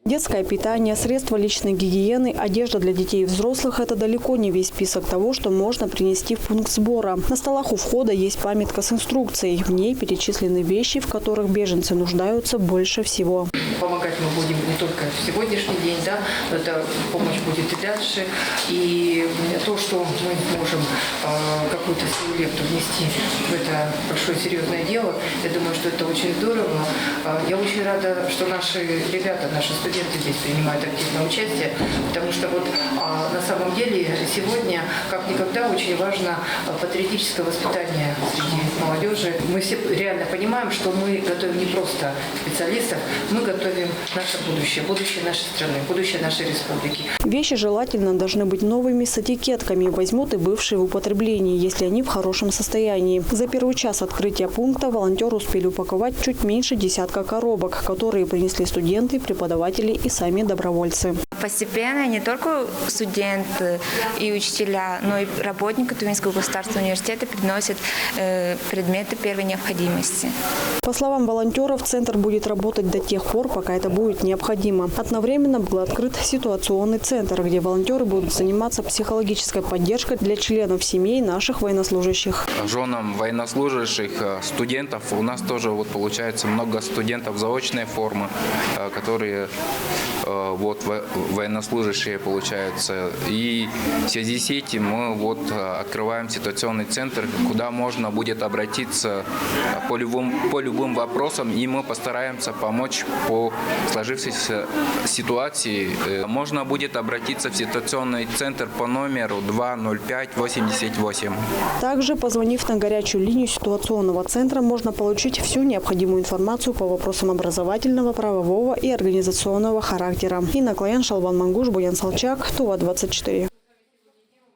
Детское питание, средства личной гигиены, одежда для детей и взрослых – это далеко не весь список того, что можно принести в пункт сбора. На столах у входа есть памятка с инструкцией. В ней перечислены вещи, в которых беженцы нуждаются больше всего. Помогать мы будем не только в сегодняшний день, да, но эта помощь будет и дальше. И то, что мы можем какую-то свою лепту внести в это большое серьезное дело, я думаю, что это очень здорово. Я очень рада, что наши ребята, наши студенты здесь принимают активное участие, потому что вот на самом деле сегодня, как никогда, очень важно патриотическое воспитание среди молодежи. Мы все реально понимаем, что мы готовим не просто специалистов, мы готовим наше будущее, будущее нашей страны, будущее нашей республики. Вещи желательно должны быть новыми с этикетками. Возьмут и бывшие в употреблении, если они в хорошем состоянии. За первый час открытия пункта волонтеры успели упаковать чуть меньше десятка коробок, которые принесли студенты, преподаватели и сами добровольцы. Постепенно не только студенты и учителя, но и работники Тюменского государственного университета приносят предметы первой необходимости. По словам волонтеров, центр будет работать до тех пор, пока это будет необходимо. Одновременно был открыт ситуационный центр, где волонтеры будут заниматься психологической поддержкой для членов семей наших военнослужащих. Женам военнослужащих, студентов, у нас тоже вот получается много студентов заочной формы, которые вот военнослужащие получаются. И в связи с этим мы вот открываем ситуационный центр, куда можно будет обратиться по любым вопросам, и мы постараемся помочь по сложившейся ситуации. Можно будет обратиться в ситуационный центр по номеру 20588. Также, позвонив на горячую линию ситуационного центра, можно получить всю необходимую информацию по вопросам образовательного, правового и организационного характера. Инна Клоян, Шалбан Мангуш, Буян Салчак, Тува 24.